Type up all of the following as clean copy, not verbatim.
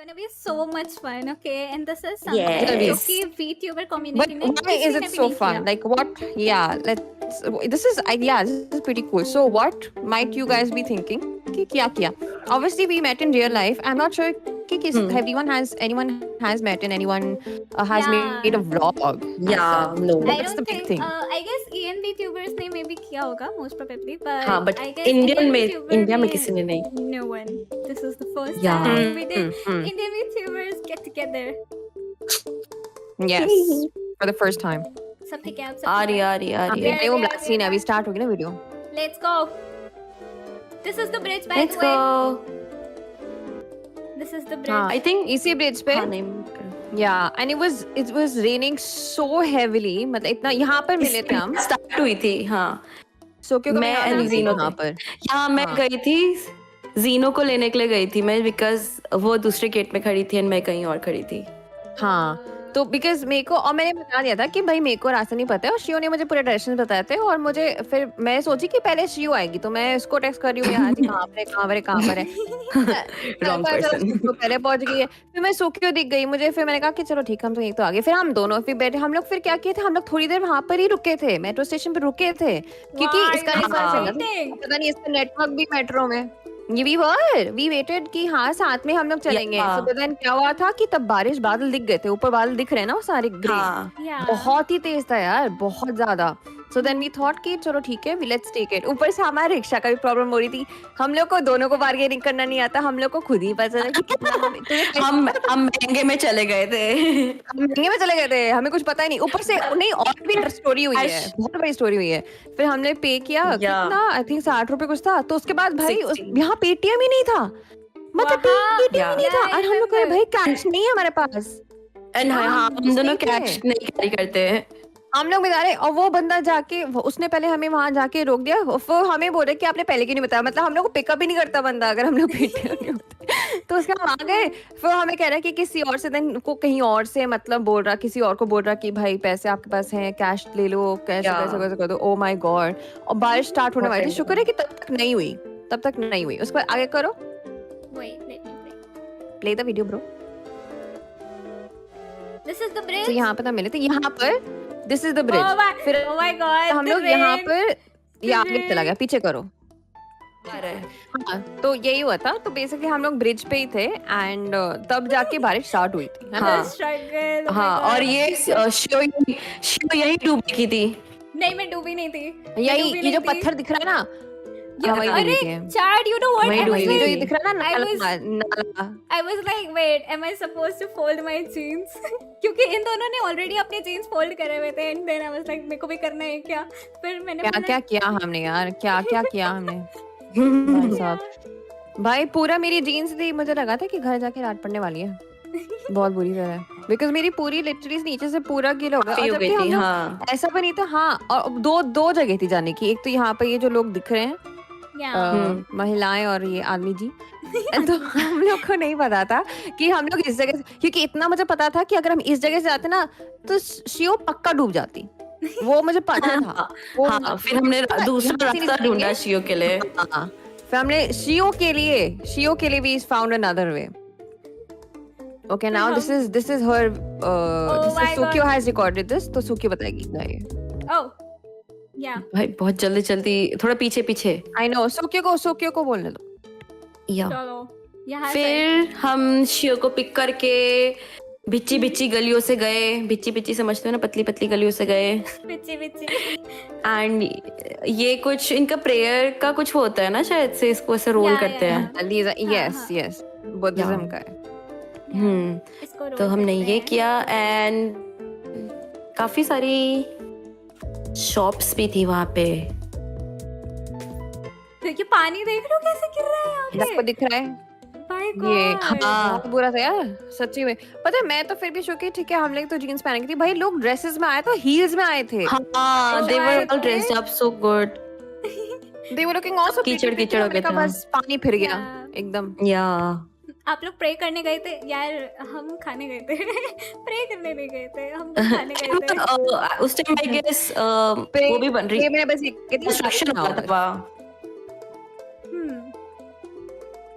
gonna be so much fun, okay? And this is something Yes. जो कि VTuber But community ने why is किसी it ने भी so नहीं fun? किया. Like what? Yeah, this is pretty cool. So what might you guys be thinking? कि क्या किया? Obviously we met in real life. I'm not sure कि anyone has met and anyone has Yeah. made a vlog. Yeah, no. I That's the don't big think. thing. I guess Indian VTubers ने maybe किया होगा most probably, but हाँ, but I guess Indian में VTuber India में ने किसी ने नहीं. no one. This is the first Yeah. time we did Hmm. Indian VTubers get together. Yes, for the first time. सब ठीक है आप सब आ ठीक रही है? आ रही आ रही Yeah. है. नहीं वो ब्लास्ट सीन है अभी स्टार्ट होगी ना video. Let's go. This is the bridge by Let's the way. go. This is the bridge. हाँ, I think इसी ब्रिज पे. हाँ नहीं. Yeah, and it was raining so heavily. मतलब इतना यहाँ पर मिले थे हम. स्टार्ट हुई थी. हाँ. सो क्योंकि मैं यहाँ and मिली थी Zeno यहाँ थे. पर. यहाँ मैं हाँ. गई थी जीनो को लेने के लिए गई थी मैं बिकॉज वो दूसरे गेट में खड़ी थी और मैं कहीं और खड़ी थी. हाँ तो बिकॉज मेरे को और मैंने बता दिया था कि भाई मेरे को रास्ता नहीं पता है और शियो ने मुझे पूरे डायरेक्शन बताए थे और मुझे फिर मैं सोची कि पहले शियो आएगी तो मैं उसको टेक्स्ट कर रही हूँ यार कहाँ पर है Wrong person. तो पहले पहुंच गई है फिर मैं सुकियो दिख गई मुझे फिर मैंने कहा कि चलो ठीक है हम तो एक तो आगे फिर हम दोनों फिर बैठे हम लोग फिर क्या किए थे हम लोग थोड़ी देर वहां पर ही रुके थे मेट्रो स्टेशन पर रुके थे क्योंकि Wow, इसका you नहीं पता guys चला waiting. पता नहीं इसका नेटवर्क भी मेट्रो में ये वी वेटेड कि हाँ साथ में हम लोग चलेंगे Yeah. so then क्या हुआ था कि तब बारिश बादल दिख गए थे ऊपर बादल दिख रहे हैं ना वो सारे ग्रे हाँ. Yeah. बहुत ही तेज था यार बहुत ज्यादा सो देन वी थॉट कि चलो ठीक है लेट्स टेक इट ऊपर से हमारे रिक्शा का भी प्रॉब्लम हो रही थी हम लोग को दोनों को बार्गेनिंग करना नहीं आता हम लोग को खुद ही पता चला कि कितना हम महंगे में चले गए थे. हम महंगे में चले गए थे हमें कुछ पता ही नहीं ऊपर से नहीं और भी स्टोरी हुई है बहुत बड़ी स्टोरी हुई है फिर हमने पे किया कितना आई थिंक 60 रुपए कुछ था तो उसके बाद भाई 60. यहाँ पेटीएम ही नहीं था मतलब वहाँ- पेटीएम ही नहीं था Yeah, I और हम लोग को remember. भाई कैश नहीं है हमारे पास एंड हाँ हम दोनों ठीक है। कैश नहीं कैरी करते हैं. हम लोग बता रहे और वो बंदा जाके उसने पहले हमें वहां जाके रोक दिया वो हमें बोल रहे कि आपने पहले क्यों नहीं बताया मतलब हम लोग को पिकअप भी नहीं करता बंदा अगर हम लोग पीटे नहीं होते तो उसके हम आ गए फिर हमें कह रहा है कि किसी और से देन को कहीं और से मतलब बोल रहा किसी और को बोल रहा कि भाई पैसे आपके पास हैं कैश ले लो कैश Yeah. कैसे कर दो ओ माय गॉड और बारिश स्टार्ट होने बहुत वाली थी tension. शुक्र है कि तब तक नहीं हुई उसके बाद आगे करो Wait, let me play. Play the video bro This is the bridge. तो यहाँ पे तो मिले थे यहाँ पर this is the bridge Oh my, फिर oh my God. हम the लोग यहाँ rain. पर ये आगे rain. चला गया पीछे करो आ रहा है. हाँ, तो यही हुआ था तो बेसिकली हम लोग ब्रिज पे ही थे एंड तब जाके बारिश स्टार्ट हुई थी है ना? हाँ. The struggle. Oh my हाँ God. और ये शियो यही डूब की थी. नहीं मैं डूबी नहीं थी. मैं यही डूबी ये नहीं जो थी. पत्थर दिख रहा है ना You- वही अरे डूबी थी। Chad, you know what? वही I was डूबी ये जो ये like, दिख रहा है ना I was- नाला I was like, wait, am I supposed to fold my jeans? क्योंकि इन दोनों ने ऑलरेडी अपने jeans fold करे हुए थे and then I was like, मेरे को भी करना है क्या? फिर मैंने क्या बोला, क्या किया हमने यार क्या क्या किया हमने भाई साहब भाई पूरा मेरी जीन्स थी मुझे लगा था कि घर जाके डांट पड़ने वाली है बहुत बुरी तरह बिकॉज मेरी पूरी लिटरली नीचे से पूरा गीला हो गया और हो गई जबकि हम थी. लोग हाँ. ऐसा भी नहीं था हाँ और दो जगह थी जाने की एक तो यहाँ पे ये जो लोग दिख रहे हैं yeah. महिलाएं और ये आदमी जी तो हम लोग को नहीं पता था कि हम लोग इस जगह से क्योंकि इतना मुझे पता था कि अगर हम इस जगह से जाते ना तो शियो पक्का डूब जाती वो मुझे पता था वो हाँ फिर हमने दूसरा यहाँ से रास्ता ढूंढा निकलेंगे। शियो के लिए. हाँ, फिर हमने शियो के लिए we found another way okay now this is her my सुकियो God. हैज रिकॉर्डेड दिस तो सुकियो बताएगी क्या है Oh, yeah. भाई बहुत जल्दी जल्दी थोड़ा पीछे पीछे. आई नो सुकियो को बोलने दो या चलो. यहाँ फिर हम शियो को पिक करके बिच्ची बिच्ची गलियों से गए. बिच्ची बिच्ची समझते हो ना पतली पतली गलियों से गए. पिच्ची पिच्ची. एंड ये कुछ इनका प्रेयर का कुछ होता है ना शायद से इसको ऐसे रोल Yeah, करते yeah, हैं. यस यस बुद्धिज्म का है इसको तो roll हमने करते ये हैं. किया एंड काफी सारी शॉप्स भी थी वहां पे. देखिए पानी देख रहे हो कैसे गिर रहा है यहाँ आपको पे. दिख रहा है My ये God. बहुत बुरा था यार सच्ची में पता है मैं तो फिर भी शौकी ठीक है हम लोग तो जीन्स पहन के थी भाई लोग ड्रेसेस में आए तो हील्स में आए थे हाँ they were all dressed up so good. they were looking also कीचड़ कीचड़ हो गए थे. बस पानी फिर गया Yeah. एकदम Yeah. आप लोग प्रे करने गए थे यार हम खाने गए थे प्रे करने नहीं गए थे हम तो खाने गए थे. उस टाइम आई गेस वो भी बन रही ये मैंने बस एक कंस्ट्रक्शन हो रहा था. हम्म.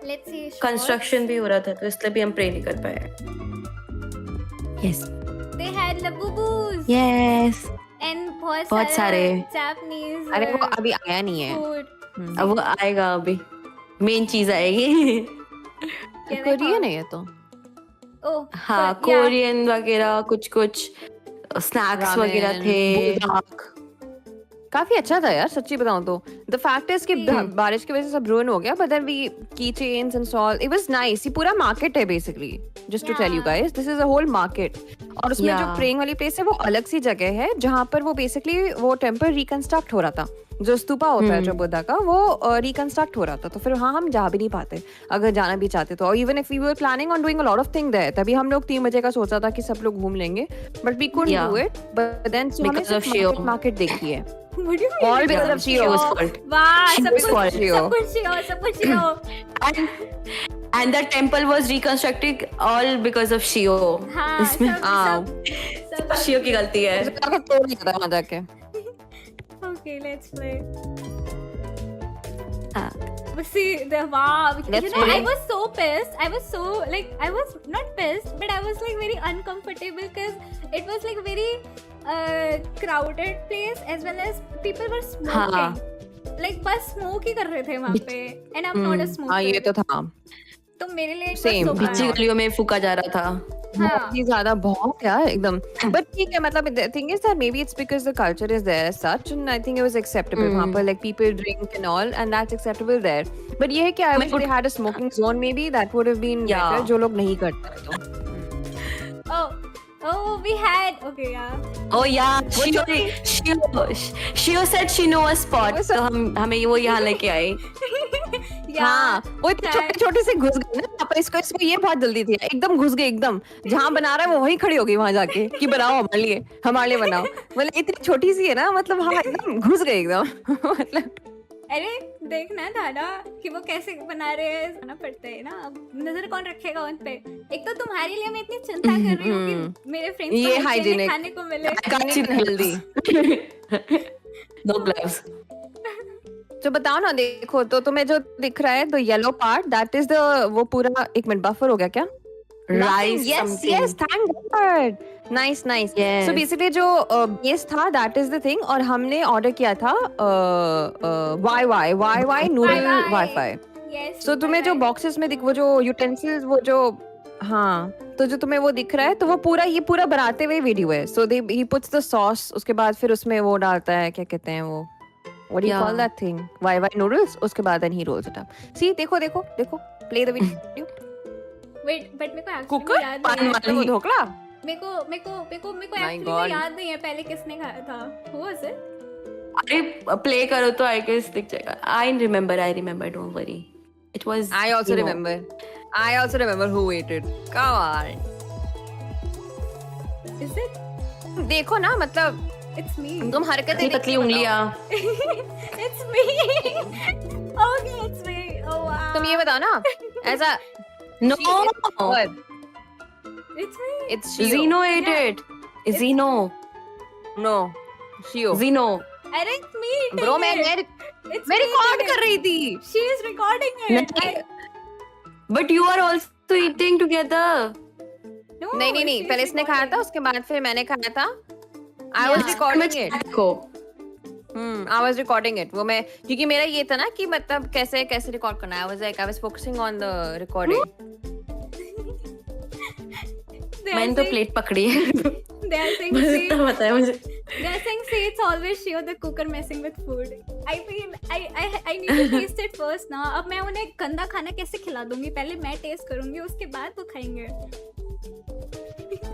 Let's see. कंस्ट्रक्शन भी हो रहा था तो इसलिए भी हम प्रे नहीं कर पाए. Yes. They had labubus Yes. and बहुत बहुत सारे. Japanese अरे वो अभी आया नहीं है. food. अब वो आएगा अभी. मेन चीज आएगी. कोरियन है ये तो. Oh, हाँ but yeah. कोरियन वगैरह कुछ स्नैक्स वगैरह थे. काफी अच्छा था यार सच्ची बताऊं तो. द फैक्ट इज कि बारिश की वजह से सब ruin हो गया, but then we key chains and all, it was nice. ये पूरा मार्केट है basically, just to tell you guys, this is a whole market. और उसमें जो प्रेइंग वाली प्लेस है वो अलग सी जगह है जहाँ पर वो बेसिकली वो टेम्पल रिकंस्ट्रक्ट हो रहा था. जो स्तूपा होता है जो बुद्धा का, वो रिकंस्ट्रक्ट हो रहा था. तो फिर हाँ हम जा भी नहीं पाते अगर जाना भी चाहते तो. और even if we were planning on doing a lot of thing there, तभी हम लोग 3 बजे का सोचा था कि सब लोग घूम लेंगे, but we couldn't do it. But then हमने मार्केट देखी है. What do you mean? All because of Shio. वाह, She सब was कुछ fault. सब कुछ Shio. And the temple was reconstructed all because of Shio. हाँ, इसमें सब Shio की गलती है. तोड़ दिया था वहाँ जाके. Okay, let's play. हाँ. But see, wow, Let's you know, play. I was so pissed. I was so I was not pissed, but I was like very uncomfortable because it was like very crowded place as well as people were smoking. Like बस smoke ही कर रहे थे वहाँ पे, and I'm not a smoker. हाँ ये तो था. तो मेरे लिए Same. बीची गलियों में फूका जा रहा था. बहुत ही ज्यादा, बहुत यार एकदम. बट ठीक है, मतलब the thing is that maybe it's because the culture is there as such, and I think it was acceptable. वहाँ पर like people drink and all, and that's acceptable there. But ये है कि I wish they had a smoking zone, maybe that would have been better. जो लोग नहीं करते तो. Oh, we had okay, yeah. Oh yeah, Shio said she know a spot. तो हमें वो यहाँ लेके आई. हाँ, वो इतने छोटे-छोटे से घुस गए ना. पर इसको ये बहुत जल्दी थी, एकदम घुस गए एकदम. जहाँ बना रहा है वो वहीं खड़ी हो गई वहाँ जाके कि बनाओ हमारे लिए बनाओ. मतलब इतनी छोटी सी है ना, मतलब हाँ एकदम घुस गए एकदम. मतलब अरे देखना दादा कि वो कैसे बना रहे हैं, जाना पड़ता है ना. अब नजर कौन रखेगा उन पे. एक तो तुम्हारे लिए मैं इतनी चिंता कर रही हूँ कि मेरे फ्रेंड्स ये को हाइजीनिक खाने को मिले. हेल्दी. No gloves. तो बताओ ना, देखो तो तुम्हें जो दिख रहा है, the yellow part, that is the वो पूरा. एक मिनट, बफर हो गया क्या? Rice Yes, something. yes, thank God. Nice. Yes. So basically जो बेस था, that is the thing. और हमने ऑर्डर किया था YY noodle Wi-Fi. Yes. So तुम्हें जो बॉक्सेस में वो जो यूटेंसिल्स, वो जो हाँ, तो जो तुम्हें वो दिख रहा है, तो वो पूरा ये पूरा बनाते हुए वीडियो है. So he puts the sauce, उसके बाद फिर उसमें वो डालता है, क्या कहते हैं वो, what do you call that thing? YY noodles. उसके बाद then he rolls it up. See, देखो, play the video. Wait, but मेरे को actually कुकर याद पान नहीं है. वाला वो ढोकला. मेरे को My actually God. याद नहीं है पहले किसने खाया था. Who was it? अरे प्ले करो तो I guess दिख जाएगा. I remember. Don't worry. It was. I also remember who ate it. Come on. Is it? देखो ना, मतलब It's me. तुम हरकतें पतली उंगलियां. It's me. Okay, it's me. Oh wow. तुम ये बताओ ना, ऐसा. No. It's me. It's Shio. Zeno ate it. Zeno. No, Shio. Zeno. अरे it's me. Bro, मैं It's मैं me रिकॉर्ड eating कर it. रही थी. She is recording it. But you are also eating together. No, नहीं, she's पहले इसने खाया था, उसके बाद फिर मैंने खाया था. I was recording it. देखो. I was recording it. वो मैं, क्योंकि मेरा ये था ना कि मतलब कैसे रिकॉर्ड करना है. I was focusing on the recording. मैंने तो प्लेट पकड़ी है. They are saying बस see. इतना पता है मुझे. They are saying see, it's always Shio the cooker messing with food. I feel I need to taste it first ना. अब मैं उन्हें गंदा खाना कैसे खिला दूंगी? पहले मैं टेस्ट करूंगी, उसके बाद वो खाएंगे.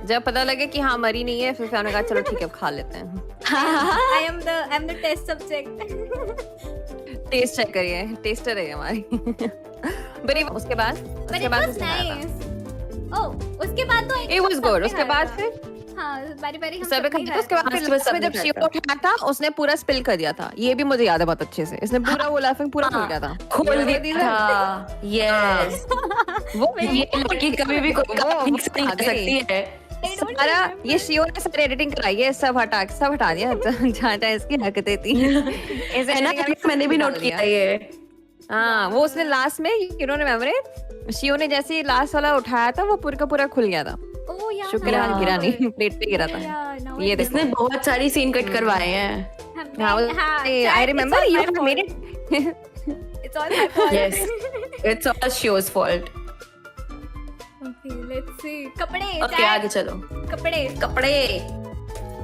जब पता लगे कि हाँ मरी नहीं है, फिर हमने कहा चलो ठीक है, अब खा लेते हैं. I'm the test subject. Test check करिए, टेस्टर है हमारी. बड़ी उसके बाद But it was nice. Oh, उसके बाद तो It was good. उसके बाद फिर हाँ, बारी हम सब खाते थे. उसके बाद फिर सब लास्ट में जब खाया शियो उठाया था, उसने पूरा स्पिल कर दिया था. ये भी मुझे याद है बहुत अच्छे से. इसने पूरा वो लाफिंग पूरा खोल दिया था. खोल दिया था. Yes. वो ये लड़की कभी भी कोई काम ठीक से नहीं कर सकती है. सारा ये शियो ने सारी एडिटिंग कराई है, सब हटा दिया. जहाँ इसकी हरकतें थी. है ना, मैंने भी नोट किया ये. हाँ वो उसने लास्ट में यू नो रिमेम्बर इट, शियो ने जैसे ही लास्ट वाला उठाया था वो पूरा का पूरा खुल गया था। Oh yeah. शुक्र है गिरा नहीं, प्लेट पे गिरा था। Yeah, now ये I देखो इसने बहुत सारी सीन कट करवाए हैं। I remember you have made it. It's all my fault. Yes, it's all Shio's fault. Okay, let's see. कपड़े Okay, आगे चलो। कपड़े कपड़े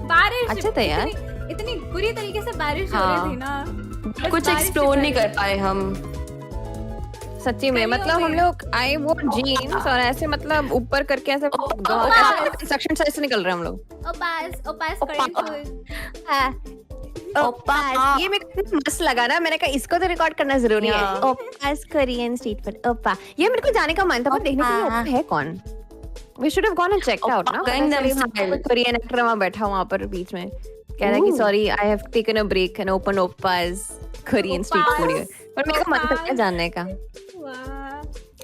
बारिश अच्छा था यार। इतनी बुरी तरीके से बारिश हो हाँ। रही थी ना, बस कुछ बारिश एक्सप्लोर से नहीं कर पाए हम। सच्ची में गलियों मतलब हम में। लोग आई वो जीन्स और ऐसे मतलब ऊपर करके ऐसे कंस्ट्रक्शन साइड से निकल रहे हैं हम लोग। ओपास ओपास ये मेरे को इतना मस्त लगा ना, मैंने कहा इसको तो रिकॉर्ड करना जरूरी है। Yeah. Opas Korean street food ओपा, ये मेरे को जाने का मन था पर देखने के लिए ओपा है कौन। We should have gone and checked out ना। Gangnam Style. कोरियन एक्टर वहाँ बैठा वहाँ पर बीच में कह रहा है कि Ooh. Sorry I have taken a break and open oppa's Korean street food here. पर मेरे को मन था जानने का।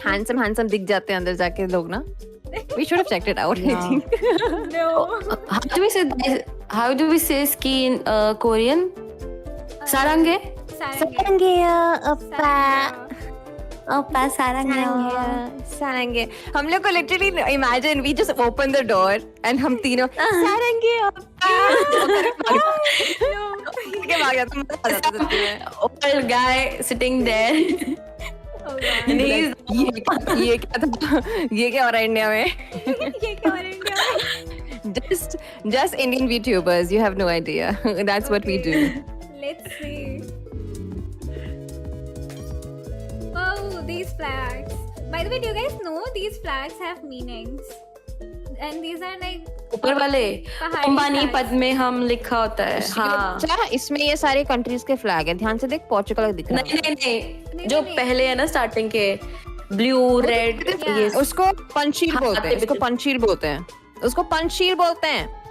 हैंडसम दिख जाते हैं अंदर जाके लोग ना। We should have checked it out. I Yeah. think. No. How do we say ski in Korean? Sarange? सारंगे Oppa सारंगे हम लोग को literally imagine we just open the door and हम तीनों सारंगे के भाग जाते मजा आ जाता सच्ची में। Old guy sitting there. And he's ये क्या था, ये क्या हो रहा है इंडिया में। ये क्या हो रहा है इंडिया में? just Indian VTubers, you have no idea. That's what we do. Let's see. Oh, these flags. By the way, do you guys know these flags have meanings? And these are like ऊपर वाले पहाड़ी Ambani flags. पद में हम लिखा होता है। हाँ। अच्छा इसमें ये सारे कंट्रीज के फ्लैग हैं, ध्यान से देख पोर्चुगल दिख रहा है। नहीं जो पहले है ना स्टार्टिंग के ब्लू रेड ये उसको पंचशील हाँ, बोलते हैं, आते उसको भी- पंचशील बोलते हैं, उसको पंचशील बोलते हैं।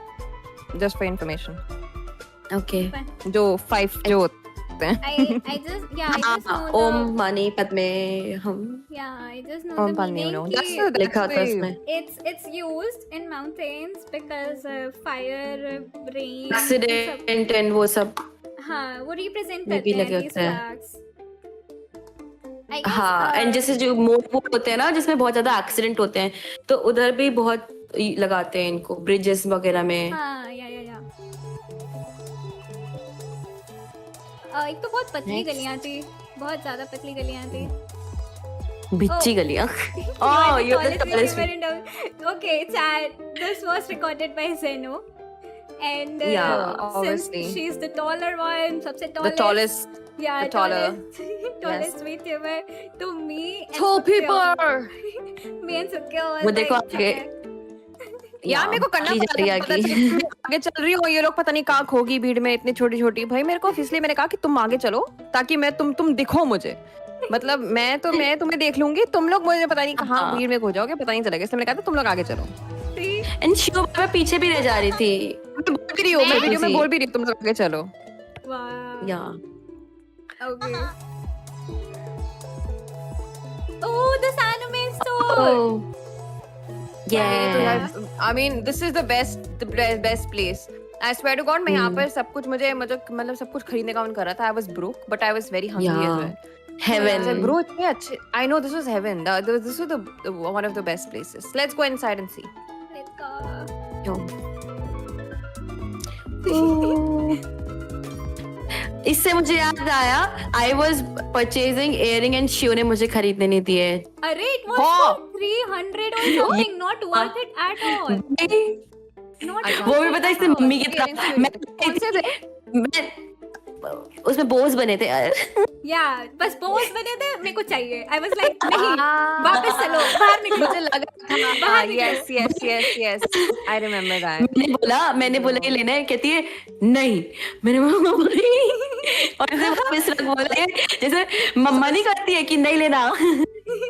जस्ट फॉर इंफॉर्मेशन, ओके जो 5 जो होते हैं। I just know ओम the मानी पद में हम I just know ओम the पानी meaning. नो कि लिखा होता है उसमें it's used in mountains because fire, rain. सब- एक्सीडेंट एंड वो सब। हाँ वो represent में भी करते हैं लगे these होते हैं। flags. I guess, हाँ एंड जैसे जो मोर वो होते हैं ना जिसमें बहुत ज्यादा एक्सीडेंट होते हैं तो उधर भी बहुत लगाते हैं इनको ब्रिजेस वगैरह में। हाँ या एक तो बहुत पतली Next. गलियां थी, बहुत ज्यादा पतली गलियां थी। बिच्ची गलियां। You Oh, are the you're the tallest tallest YouTuber in the- Okay, chat. This was recorded by Zeno. And Yeah, since obviously. she's the taller one, सबसे The tallest. tallest, Yeah, the taller. tallest VTuber. तो me and tall Sukhyo- people. Me and Sukhyo was वो देखो like, आगे। यार मेरे को करना आगे पता जा रही था, है पता आगे। चला मैं आगे चल रही हूँ, ये लोग पता नहीं कहाँ खोगी भीड़ में इतनी छोटी छोटी। भाई मेरे को इसलिए मैंने कहा कि तुम आगे चलो ताकि मैं तुम दिखो मुझे, मतलब मैं तुम्हें देख लूंगी, तुम लोग मुझे पता नहीं कहाँ हाँ। भीड़ में खो जाओगे, पता नहीं चलेगा। इसलिए मैंने कहा था तुम लोग आगे चलो। See? एंड शिव बाबा पीछे भी रह जा रही थी। मैं बोल भी रही हूँ, मैं मैं- वीडियो में बोल भी रही हूँ तुम लोग आगे चलो। Wow. या Okay. Oh, the Sanome store. Yeah. I mean, this is the best place. I swear to God, मैं यहाँ पर सब कुछ मुझे मतलब सब कुछ खरीदने का मन कर रहा था. I was broke, but I was very hungry as well. Heaven. I said, bro, इतने अच्छे. I know this was heaven. This was the one of the best places. Let's go inside and see. Let's go. इससे मुझे याद आया I was purchasing earring and शिव ने मुझे खरीदने नहीं दिए। अरे it was हाँ। for 300 or something, not worth it at all. Not अच्छा। वो भी worth पता है it इससे at all. मम्मी की Earrings तरह क्यों मैं कौन से थे? मैं उसमें बोझ बने थे यार। Yeah, बस बोस बने थे, मेरे को चाहिए. I was like नहीं, Ah. वापस चलो, बाहर निकलो. मुझे लगा था बाहर निकलो. yes I remember that. मैंने बोला ये लेना है, कहती है नहीं। मैंने मम्मा बोली और ऐसे वापस रख बोला जैसे मम्मा नहीं करती है कि नहीं लेना।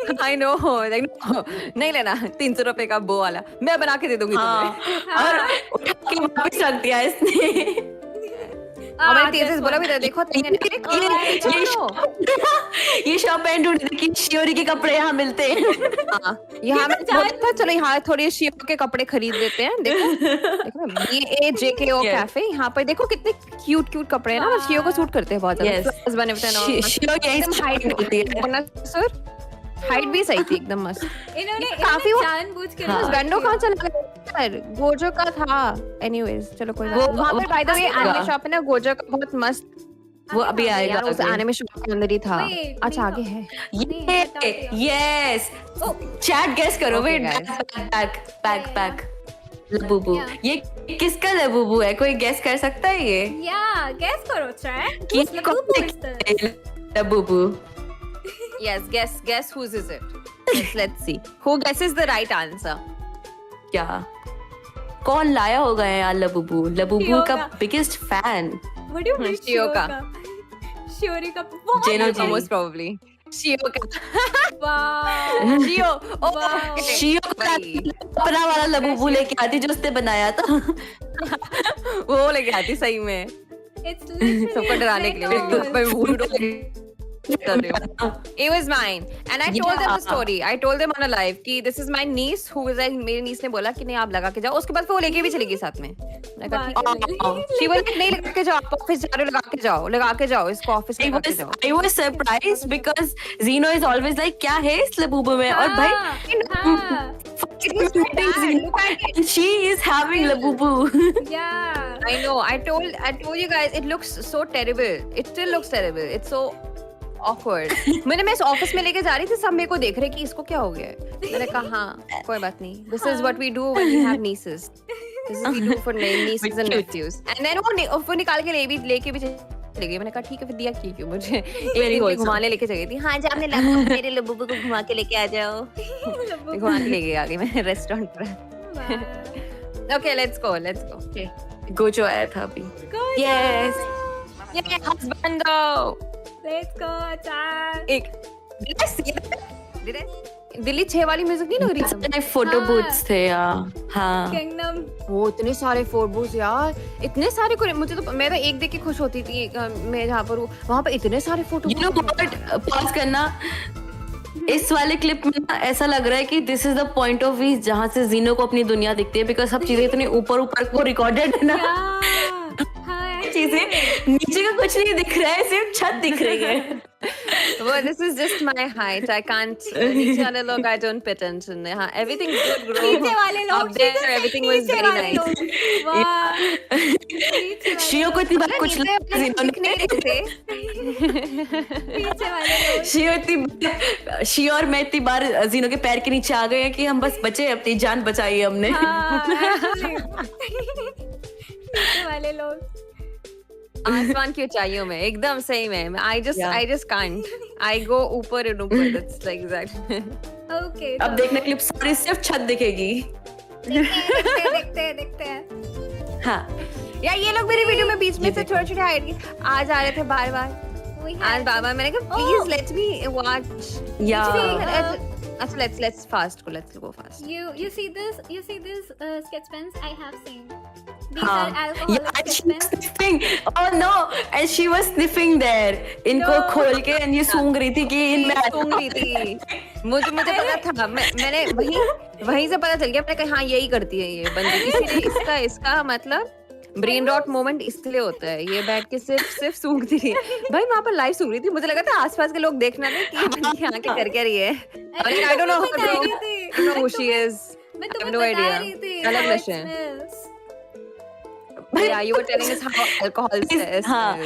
I know, like, no, नहीं लेना 300 रुपए का बो वाला, मैं बना के दे दूंगी हाँ तुम्हें। और उठा के वापस रख दिया इसने। और मैंने तेज से बोला भी था, देखो ये शॉप एंड ढूंढी थी कि शियोरी के कपड़े यहाँ मिलते हैं। हाँ, यहाँ मैंने बोला था चलो यहाँ थोड़ी शियो के कपड़े खरीद लेते हैं। देखो देखो BAJKO कैफे, यहाँ पर देखो कितने क्यूट क्यूट कपड़े हैं ना, शियो को सूट करते हैं बहुत ज्यादा। Yes. Flowers बने हुए थे ना, शियो यही हाइट होती है सर, हाइट भी सही थी एकदम मस्त। इन्होंने काफी वो जानबूझ के हाँ। गंडो कहाँ चला गया यार, गोजो का था। एनीवेज चलो कोई बात वो- नहीं। वहाँ पर बाय द वे वो- एनिमे शॉप है ना, गोजो का बहुत मस्त। वो अभी आएगा यार उस आगे। एनिमे शॉप के अंदर ही था। Wait, अच्छा नहीं आगे था। है। ये यस Oh, चैट गेस करो। Okay, wait guys. Back Labubu. Yeah. ये किसका लबूबू है? कोई गेस कर सकता है ये? yeah, guess करो chat. कि Who's कौन Labubu is this? Labubu? Yes, guess whose is it? Let's see. Who guesses the right answer? क्या कौन लाया होगा यार लबूबू? लबूबू शियो का का। Biggest fan. What do you mean शियो का। शियोरी का बहुत जेनो जी। Most probably. Shio का। wow. Shio. Oh, Wow. okay. शियो का भाई। अपना वाला लबूबू लेके आती जो उसने बनाया था। वो लेके आती सही में It's literally सबको डराने के लिए। Zenos. मैं भूल कर रही हूँ। It was mine, and I told them the story. I told them on a live कि this is my niece who was like, मेरी niece ने बोला कि नहीं आप लगा के जाओ। उसके बाद फिर वो लेके भी चली गई साथ में। मैंने कहा ठीक है। She was like नहीं लगा के जाओ, आप ऑफिस जा रहे हो, लगा के जाओ इसको ऑफिस में लगा के जाओ। I was surprised because Zeno is always like क्या है इस लबूबू में? और भाई हाँ, and she is having labubu. yeah. I know. I told you guys it looks so terrible. It still looks terrible. It's so awkward. मैं इस office में लेके जा रही थी, सब मेरे को देख रहे कि इसको क्या हो गया है। मैंने कहा हाँ कोई बात नहीं. This is what we do when we have nieces. This is what we do for nieces and nephews. And then वो निकाल के लेके भी चली गई. मैंने कहा ठीक है फिर दिया क्यों मुझे. एक दिन पे घुमाने लेके चली थी. हाँ जा मेरे लबूबू को घुमा के लेके आ जाओ. घुमा के लेके आ गई मैं रेस्टोरेंट पर. Okay, let's go. Okay. Gojo आया था अभी. Yes. Yeah, husbando. Let's go, Chan. एक Did I see that? Did I? Delhi 6 वाली म्यूजिक नहीं लग रही थी. फोटो हाँ. बूथ्स थे यार. हाँ. Kingdom. वो इतने सारे फोटोज यार, इतने सारे मुझे तो मैं तो एक देख के खुश होती थी. मैं जहाँ पर हूँ वहाँ पर इतने सारे photo. You know what? Pause करना. इस वाले क्लिप में ना ऐसा लग रहा है कि this is the point of view जहाँ से जीनो को अपनी दुनिया दिखती है, बिकॉज सब चीजें इतनी ऊपर को रिकॉर्डेड है ना. Yeah. हाँ, चीजें नीचे का कुछ नहीं दिख रहा है, सिर्फ छत दिख रही है. Well, this is just my height. I can't. नीचे वाले लोग I don't pay attention. हाँ, everything good bro. नीचे वाले लोग. Up there everything was नीचे very वाले nice. लोग. वाह. नीचे वाले शियो को इतनी बार कुछ नीचे वाले जीनो दिख नहीं रहे थे. नीचे वाले लोग. शियो और मैं इतनी बार जीनो के पैर के नीचे आ गए हैं कि हम बस बचे, अपनी जान बचाई है हमने. हाँ, actually. नीचे वाले लोग. आसमान की ऊंचाइयों में एकदम सही में. I just can't. I go ऊपर and ऊपर. That's like that. Okay. अब देखने क्लिप सारी सिर्फ छत दिखेगी. देखते हैं. हाँ. यार ये लोग मेरी वीडियो में बीच में से छोटे छोटे हाइड आज आ रहे थे बार We आज have- बार मैंने कहा please let me watch. Yeah. अच्छा let's fast go. Let's go fast. You see this sketch pens I have seen. These हाँ. are alcoholic Yeah, and sketch she was pens. sniffing. Oh no! And she was sniffing there. इनको No. खोल के and ये सूंघ रही थी कि इनमें सूंघ रही थी. मुझे पता था. मैंने वहीं से पता चल गया. मैंने कहा हाँ यही करती है ये बंदी. इसीलिए इसका मतलब ब्रेन रॉट मोमेंट इसलिए होता है. ये बैठ के सिर्फ सूंघती रही. भाई वहाँ पर लाइव सूंघ रही थी. मुझे लगा था आसपास के लोग देखना नहीं कि ये बंदी यहाँ के कर क्या रही है. I don't know how बता रही to. थी. I don't know who she is. मैं I have तुम्हें no बता idea. रही थी. अलग how it नशे. smells. Yeah, you were telling us how alcohol smells. हाँ.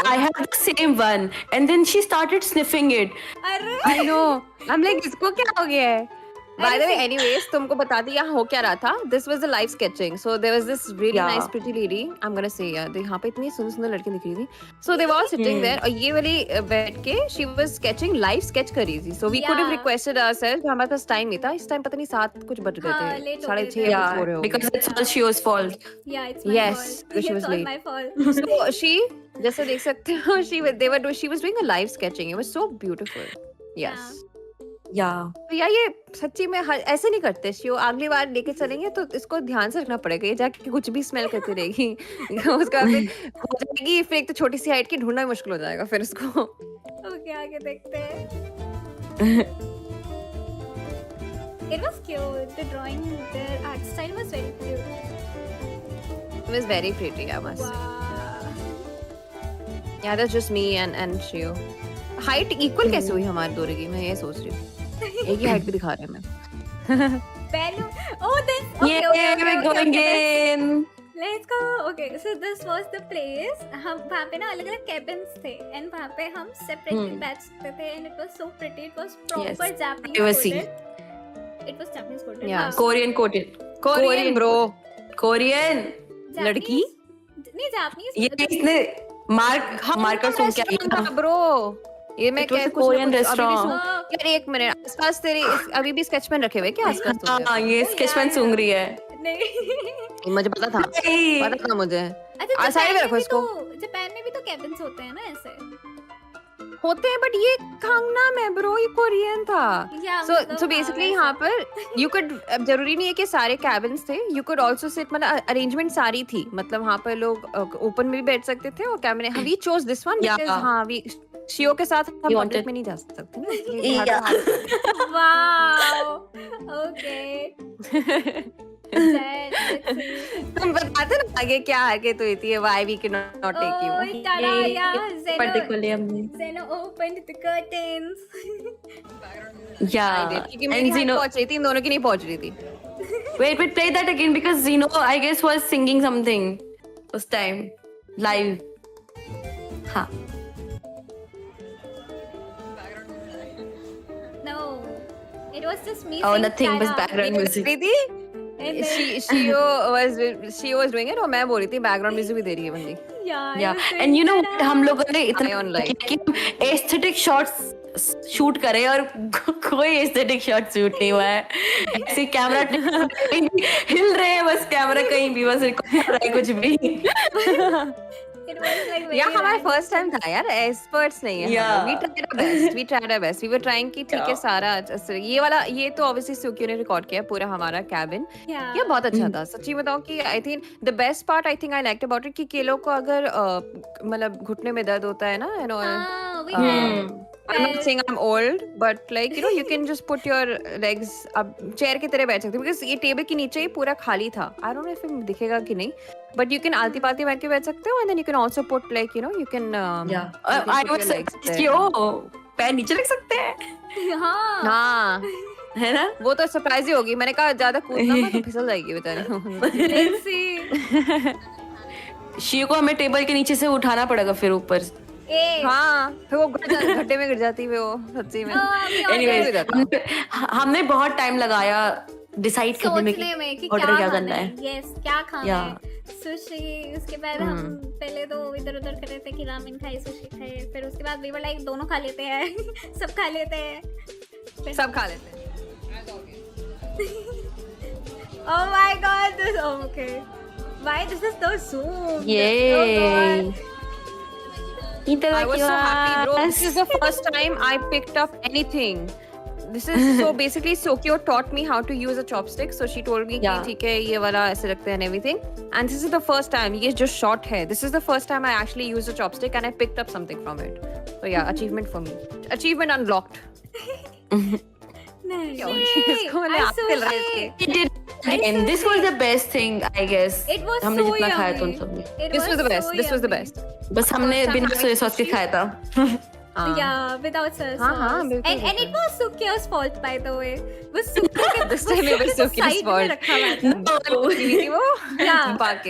I have the same one. And then she started sniffing it. अरे I know. I'm like इसको क्या हो गया है? By the way, anyways, तुमको बता दी यहाँ हो क्या रहा था. This was the live sketching. So there was this really Yeah. nice pretty lady. I'm gonna say यार यहाँ पे इतनी सुंदर लड़की दिख रही थी. So they were all sitting there और ये वाली बैठ के she was sketching live sketch कर रही थी. So we could have Yeah. requested ourselves. हमारे पास time नहीं था. इस time पता नहीं 7 कुछ बज गए हाँ, थे. late हो 6:30 गए थे. कुछ हो रहे हो. Because it's all Shio's fault. yeah, it's my Yes, fault. because she It's was all late. my fault. So she जैसे देख सकते हो she was doing a live sketching. It was so beautiful. Yes. या तो यार ये सच्ची में ऐसे नहीं करते शिव, अगली बार लेके चलेंगे तो इसको ध्यान से रखना पड़ेगा, ये जाके कुछ भी स्मेल करती रहेगी उसका फिर हो जाएगी, फिर एक तो छोटी सी हाइट की ढूंढना भी मुश्किल हो जाएगा फिर उसको। ओके आगे देखते हैं। It was cute. The drawing, the art style was very cute. It was very pretty, I must say. Wow. Yeah, that's just me and Shio. Height equal कैसे हुई हमारी दोनों की, मैं ये सोच रही हूँ। एक ही हाइट पे दिखा रहे हैं मैं। Balloon. Oh, this. Okay, ये okay, okay, we're okay, going okay. in. Let's go. Okay, so this was the place. हम वहाँ पे ना अलग-अलग cabins थे, and वहाँ पे हम separately बैठ सकते थे, and it was so pretty. It was proper Japanese Privacy. coded. It was Japanese coded. Yeah. हाँ. कोरियन ब्रो, कोरियन लड़की? Japanese- नहीं Japanese. ये इसने मार्कर सुन के आई ना। ब्रो, ये मैं It was क्या a कुछ ना Korean कुछ अभी भी restaurant. सुन- यार एक मिनट, आसपास तेरे अभी भी स्केचपेन रखे हुए क्या आसपास तुझे? हाँ ये स्केचपेन सूंघ रही है। नहीं। मुझे पता था मुझे। अच्छा साइड में रखो इसको। जापान में भी तो cabins होते हैं ना ऐसे। होते हैं बट ये कांगनाम है ब्रो, ये कोरियन था। या सो मतलब बेसिकली हाँ, यहाँ पर यू कुड, जरूरी नहीं है कि सारे कैबिन्स थे, यू कुड आल्सो सिट, मतलब अरेंजमेंट सारी थी, मतलब वहाँ पर लोग ओपन में भी बैठ सकते थे और कैमरे, we chose this one because Yeah. हाँ वी शियो के साथ हम You पब्लिक wanted- में नहीं जा सकते ना, इसलिए Yeah. वाओ ओके तुम बताते ना आगे क्या आगे तो इतनी है, why we can not take you. पर्दे खोले हमने। Zeno opened the curtains. या क्योंकि मेरी हाइट पहुंच रही थी, इन दोनों की नहीं पहुंच रही थी। wait play that again because Zeno I guess was singing something उस time live। हाँ No, it was just me. oh saying nothing was Tara. background music। रही थी And then, she was doing it और मैं बोल रही थी background music भी दे रही है बंदी। yeah, या I was and saying you know Tara. हम लोगों ने इतना I on light. कि एस्थेटिक शॉट्स शूट करे और कोई एस्थेटिक शॉट शूट नहीं हुआ है। ऐसे कैमरा हिल रहे हैं बस, कैमरा कहीं भी बस रिकॉर्ड कर रहा है कुछ भी। It was like very यार हमारा random. फर्स्ट टाइम था यार, एक्सपर्ट्स नहीं है। Yeah. We tried our best, we were trying कि ठीक है Yeah. सारा ये वाला, ये तो ऑब्वियसली सुकियो ने रिकॉर्ड किया है पूरा हमारा कैबिन। Yeah. ये बहुत अच्छा था सच्ची बताऊं कि I think the best part I think I liked about it कि केलो को अगर मतलब घुटने में दर्द होता है ना, you know, Ah, we had. I'm not saying I'm old, but like you know, you can just put your legs up, chair की तरह बैठ सकते हो because ये टेबल के नीचे ही पूरा खाली था। I don't know if it दिखेगा कि नहीं, but you can आलती पालती बैठ के बैठ सकते हो and then you can also put like you know you can you can I put was your legs there. क्यों पैर नीचे रख सकते हैं हाँ. हाँ है ना। वो तो सरप्राइज ही होगी, मैंने कहा ज्यादा कूदना मत तो फिसल जाएगी बेचारी। Let's see. शिव को हमें टेबल के नीचे से उठाना पड़ेगा फिर ऊपर। Hey. हाँ फिर वो गड्ढे में गिर जाती है वो सच्ची में। we all Anyways, did. हमने बहुत टाइम लगाया डिसाइड करने में सोचने में कि ऑर्डर क्या क्या करना खाना है। है। Yes, क्या खाना Yeah. है। सुशी, उसके बाद हम पहले तो इधर उधर कर रहे थे कि रामेन खाए, सुशी खाए, फिर उसके बाद we were like दोनों खा लेते हैं। सब खा लेते हैं। फिर- सब खा लेते हैं। Oh my god, this okay. Why this is so soon? Yay. Oh god. I was so happy, bro. This is the first time I picked up anything. This is so basically Sokyo taught me how to use a chopstick. So she told me कि Yeah. ठीक है ये वाला ऐसे रखते हैं and everything. And this is the first time. ये जो shot है. This is the first time I actually used a chopstick and I picked up something from it. So yeah, achievement for me. Achievement unlocked. नहीं, इसको मैंने I'm आग so पिल रहा है sick. इसके। Again, this was the best thing, I guess. It was हमने so जितना खाया था उन yummy. सब में, It This was the best. so This was the yummy. best. बस हमने First time बिना having सोया सॉस के sushi. खाया था। हाँ. Yeah, without soy हाँ, हाँ, sauce. बिल्कुल, And it बिल्कुल. was Sukya's fault by the way. वो Sukya के This time it was उसके Sukya's side में fault. रखा हुआ था। No. थी वो Yeah. पाके।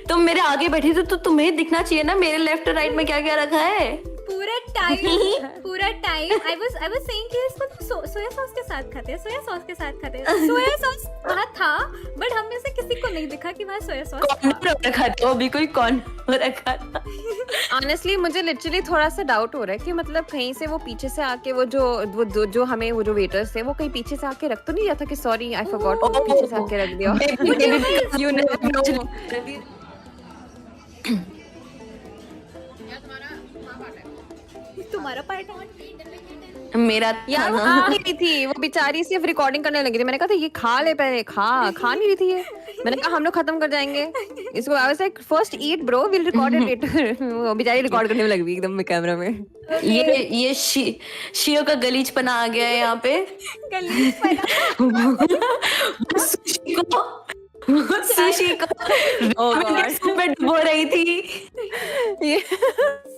तुम मेरे आगे बैठी थी तो तुम्हें दिखना चाहिए ना मेरे लेफ्ट और राइट में क्या क्या रखा है। पूरा टाइम I was saying कि इसको तो सोया सॉस के साथ खाते हैं, सोया सॉस के साथ खाते हैं। सोया सॉस वहाँ था बट हम में से किसी को नहीं दिखा कि वहाँ सोया सॉस कॉर्नर रखा था, वो भी कोई कॉर्नर रखा था। Honestly, मुझे लिटरली थोड़ा सा डाउट हो रहा है कि मतलब कहीं से वो पीछे से आके वो जो हमें वो जो वेटर्स थे वो कहीं पीछे से आके रख तो नहीं जाता कि सॉरी आई फॉरगॉट पीछे से आके रख दिया। You never know. तुम्हारा पार्ट है। मेरा यार वो खाना खा नहीं रही थी, वो बेचारी सिर्फ रिकॉर्डिंग करने लगी थी। मैंने कहा था ये खा ले पहले, खा नहीं रही थी ये। मैंने कहा हम लोग खत्म कर जाएंगे इसको। I was like first eat bro, will record it later. वो बेचारी रिकॉर्ड करने में लगी हुई एकदम कैमरा में। ये शियो का गलीचपना आ गया है यहाँ पे। गली सुशी को रामेन के सूप में डुबो रही थी। ये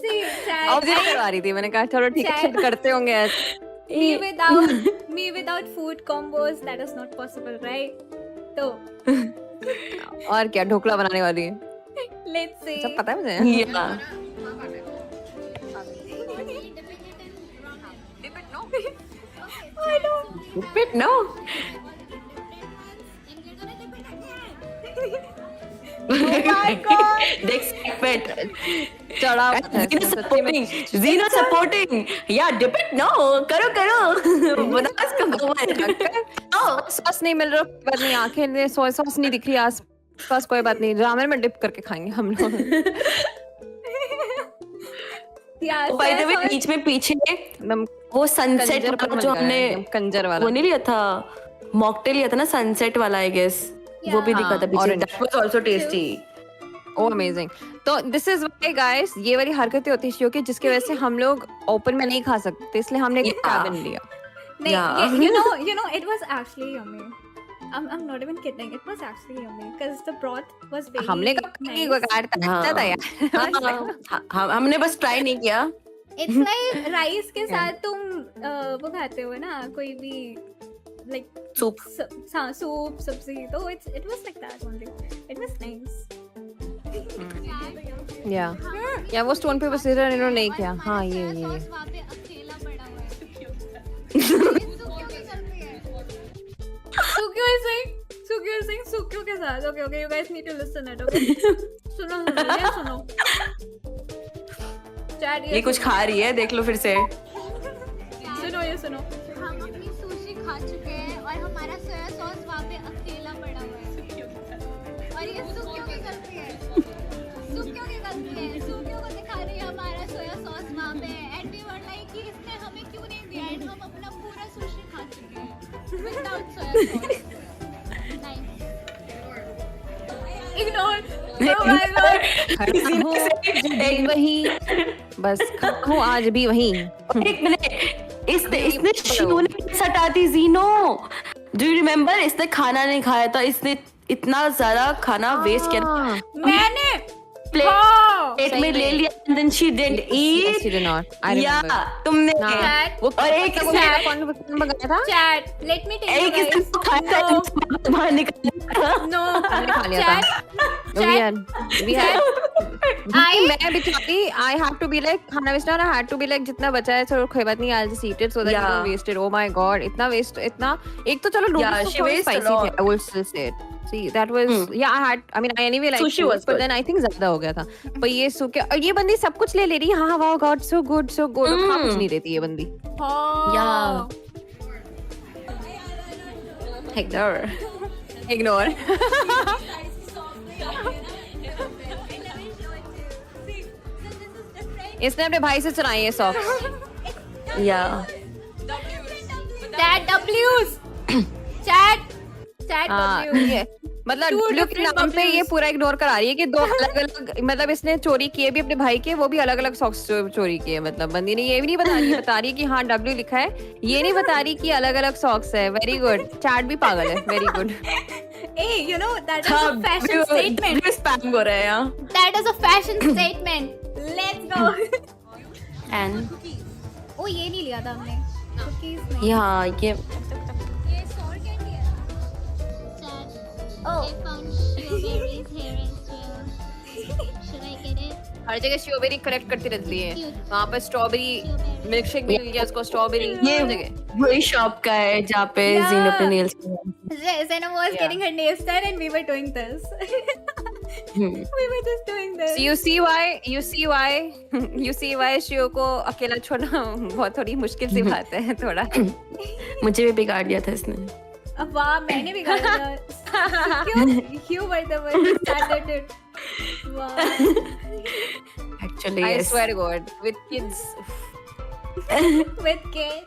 See, Chad, ऑब्जर्व करवा रही थी। मैंने कहा चलो ठीक है, Chad. करते होंगे आज। me without food combos, that is not possible, right? तो और क्या ढोकला बनाने वाली है, let's see. सब पता है मुझे। या I don't. Bit no. my God. Dex pet. चढ़ा हुआ था Zeno इसमें, सच्ची में। supporting. Zeno supporting. Yeah, dip it. No. करो. बना इसका गोबर. सॉस नहीं मिल रहा, कोई बात नहीं। आंखें ने सोया सॉस नहीं दिख रही आस पास, कोई बात नहीं। रामेन में डिप करके खाएंगे हम लोग। Yeah, By the way, soya sauce. बीच में पीछे एकदम वो सनसेट कंजर वाला जो बन गया है, हमने एकदम कंजर वाला। वो नहीं लिया था, मॉकटेल लिया था ना सनसेट वाला आई गेस। वो भी दिखा था पीछे। orange. That was also tasty. Oh amazing. तो दिस इज व्हाई गाइस, ये वाली हरकतें होती है शियो की, जिसकी वजह से हम लोग ओपन में नहीं खा सकते, इसलिए हमने एक Yeah. कैबिन लिया। नहीं, Yeah. you know, it was actually yummy. I'm not even kidding. It was actually yummy because the broth was very हमने nice. अच्छा था यार। हमने बस ट्राई नहीं किया। It's like rice के साथ तुम वो खाते हो ना, कोई भी like सूप। soup सब्जी, तो it was like that only. It was nice. या वो स्टोन पेपर सीजर इन्होंने नहीं किया। हाँ ये वहाँ पे अकेला पड़ा हुआ है। Sukyo is saying Sukyo के साथ. Okay, you guys need to listen it. Okay. सुनो. Chat ये कुछ खा रही है, देख लो फिर से। सुनो. हम अपनी सुशी खा चुके हैं और हमारा सोया सॉस वहाँ पे अकेला पड़ा हुआ है। और ये सुक्यों की गलती है। सुक्यों को दिखा रही है हमारा सोया सॉस वहाँ पे। एंड वी वर लाइक कि इसने हमें क्यों नहीं दिया? एंड हम अपना पूरा सुशी खा चुके हैं without soya sauce. Ignore. Oh my God. वही बस हूँ आज भी वही। एक मिनट, इसने शियो ने सटाती जीनो। Do you remember? इसने खाना नहीं खाया था, इसने इतना ज्यादा खाना वेस्ट किया। मैंने प्लेट में ले लिया and then she didn't eat. She did not. I या remember. तुमने Chat. वो और एक वो इसने कौन मंगाया था? Chat. Let me tell you एक इसने guys. खाया था, बाहर निकल गया। No. हमने खा लिया था। Chat. We had मैं बेचारी I have to be like खाना वेस्ट ना, I had to be like जितना बचा है चलो कोई बात नहीं, I'll just eat it so that you Yeah. don't waste it. Oh my god, इतना waste, इतना एक तो चलो Yeah, noodles she तो थोड़ी wastes a spicy थे, lot. I will still say it. See, that was I mean I anyway like Sushi food, was but good. then I think ज्यादा हो गया था। पर ये सूखे और ये बंदी सब कुछ ले रही है। हाँ wow god so good और खा कुछ नहीं देती ये बंदी। Oh. Ignore. इसने अपने भाई से चुराई है सॉक्स। या Chat W's. Chat हाँ, W. ये मतलब Two W के different नाम पे W's. ये पूरा इग्नोर करा रही है कि दो अलग अलग, मतलब इसने चोरी किए भी अपने भाई के, वो भी अलग अलग सॉक्स चोरी किए। मतलब बंदी ने ये भी नहीं बता रही कि हाँ W लिखा है, ये नहीं बता रही कि अलग अलग सॉक्स है। वेरी गुड, चैट भी पागल है। Very good. Hey, you know that is a fashion statement. Spam हो रहा है यहाँ। That is a fashion statement. Let's go. And ओ ये नहीं लिया था हमने. Cookies नहीं. यहाँ ये ये sour candy है। Oh. I found strawberries here as well. Should I get it? हर जगह स्ट्रॉबेरी कलेक्ट करती रहती है। Cute. वहाँ पर स्ट्रॉबेरी मिल्क शेक भी मिल गया उसको, स्ट्रॉबेरी ये हर जगह। वही शॉप का है जहाँ पे Yeah. जीनो अपने nails Zena was Yeah. getting her nails done and we were doing this. We were just doing this. So you see why शियो को अकेला छोड़ना बहुत थोड़ी मुश्किल सी बात है थोड़ा। मुझे भी बिगाड़ दिया था इसने। अब वाह मैंने भी गाया था. क्यों? You were the one who started it. Wow. Actually I yes. swear to God, with kids. With kids.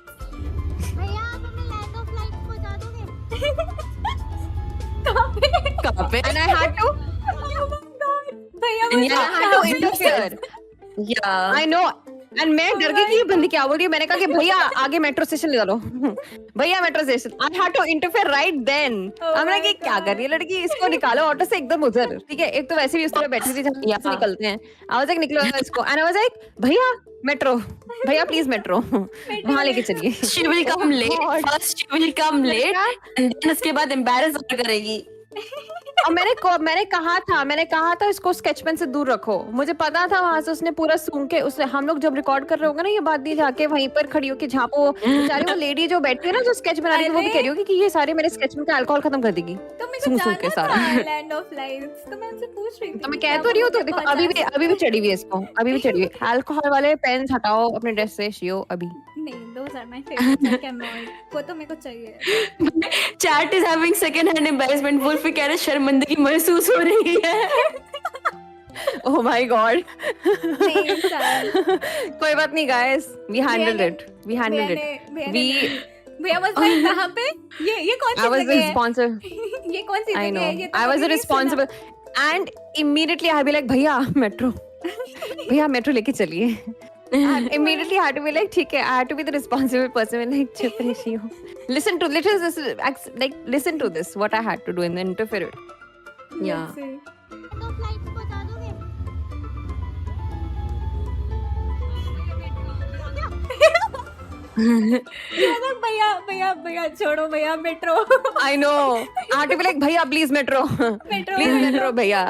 कहाँ पे? And I had to, Oh my God. भैया And मुझे I had to interfere. Yeah. I know. And मैं डर गई कि ये बंदी क्या बोल रही है. मैंने कहा कि भैया आगे मेट्रो स्टेशन ले चलो. भैया metro station. I had to interfere right then. Oh हमने my कि क्या कर रही है लड़की, इसको निकालो ऑटो से एकदम उधर. ठीक है, एक तो वैसे भी उस तरह बैठी थी जहाँ से Yeah. निकलते हैं. I was like निकलो इसको. And I was like भैया मेट्रो, भैया प्लीज मेट्रो वहाँ लेके चलिए. She will come late. God. First she will come late, and then उसके बाद embarrass और करेगी. और मैंने कहा था इसको स्केच पेन से दूर रखो. मुझे पता था वहां से उसने पूरा सूंघ के उसने हम लोग जब रिकॉर्ड कर रहे होंगे ना ये बात नहीं जाके वहीं पर खड़ी होके जहाँ पे वो बेचारी वो लेडी जो बैठी है ना जो स्केच बना रही थी वो भी कह रही होगी कि ये सारे मेरे स्केच में का अल्कोहल खत्म कर देगी. तो मेरे सूंघ को सूंघ के जाना सारा. था लैंड ऑफ लाइट्स, तो मैं उनसे पूछ रही थी तो मैं कि कह क्या तो रही हूँ. तो मुझे देखो पहुंचा अभी भी चढ़ी हुई है इसको. अभी भी चढ़ी हुई है. अल्कोहल वाले पेन हटाओ अपने ड्रेस से शियो अभी. नहीं, those are my favorites. I cannot. वो तो मेरे को चाहिए. Chat is having second hand embarrassment. Wolf भी कह रहे शर्मिंदगी महसूस हो रही है. Oh my god. नहीं सर. कोई बात नहीं guys. We handled भैया it. We handled it. भैया was like कहाँ पे? ये कौन I सी was जगह है? responsible. ये कौन सी I जगह know. है? ये तो I was कभी नहीं responsible. And immediately I'd be like, भैया मेट्रो, भैया मेट्रो लेके चलिए. And immediately I had to be like, ठीक है, I had to be the responsible person. मैं like चुप रही हूँ. Listen to this. What I had to do and then interfere it. सुना. Yeah. Let's see. तो फ्लाइट्स बता दोगे? ये मतलब भैया छोड़ो भैया metro. I know. I had to be like, भैया please metro, metro. please metro भैया.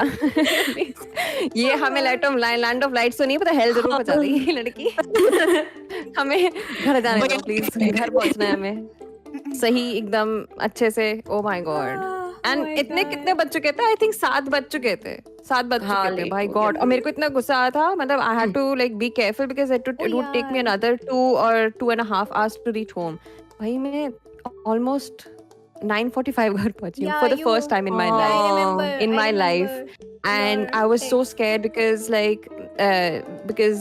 ये हमें लैंड ऑफ लाइट्स तो नहीं पता, हेल जरूर बचा देगी ये लड़की. हमें घर जाने दो प्लीज. घर पहुंचना है हमें सही एकदम अच्छे से. Oh my God. एंड इतने कितने बज चुके थे? आई थिंक 7 बज चुके थे. 7 बज हाँ, चुके थे late भाई हो गॉड. और मेरे को इतना गुस्सा आया था. मतलब I had to like be careful because it would take me another 2 or 2.5 hours to reach home. भाई मैं ऑलमोस्ट 9:45 घर पहुंची हूँ for the first time in my Oh. life. I remember. In I my life. remember And your I was so text. scared because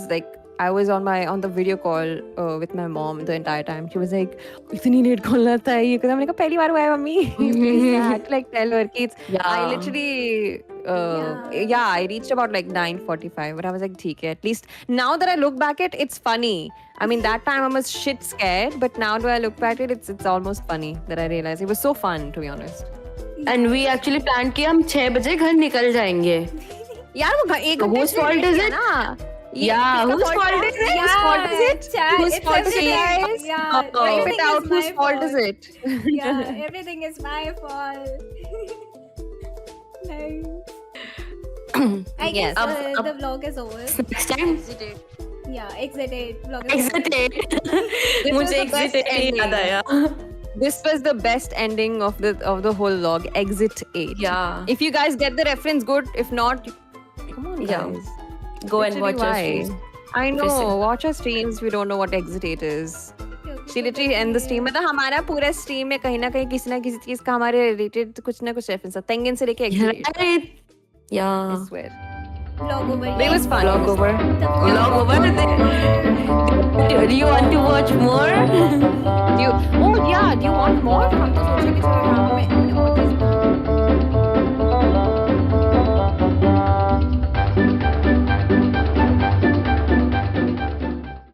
I was on the video call with my mom the entire time. She was like, "इतनी late call आता है ये?" मैंने कहा पहली बार हुआ है mummy. I had to like tell her कि Yeah. I literally I reached about like 9:45, but I was like, ठीक है. At least now that I look back at it's funny. I mean that time I was shit scared, but now that I look back at it's almost funny that I realized it was so fun to be honest. And we actually planned कि हम 6 बजे घर निकल जाएंगे. यार वो एक So whose fault is it? Yeah, whose fault is it? Whose fault is it? Chat, Whose it's fault is it, everything. guys? Yeah, Oh. Type everything it out. is my Whose fault is it? Yeah, everything is my fault. Nice. I guess Yes. the vlog is over. Next time. Yeah, exit it. Vlog is over. Exit it. was मुझे the best exit ending. याद आया. This was the best ending of the whole log. Exit 8. Yeah. If you guys get the reference, good. If not, come on, Yeah. guys. Go and Literally, watch our why? streams. I know. Listen. Watch our streams. We don't know what Exit 8 is. She literally end the stream. मतलब हमारा पूरा stream में कहीं ना कहीं किसी ना किसी चीज का हमारे related कुछ ना कुछ reference है. Tengen से लेके Exit 8. Right. Yeah. I swear. Vlog over. It was fun. Vlog over. The Vlog over. Do you want to watch more? You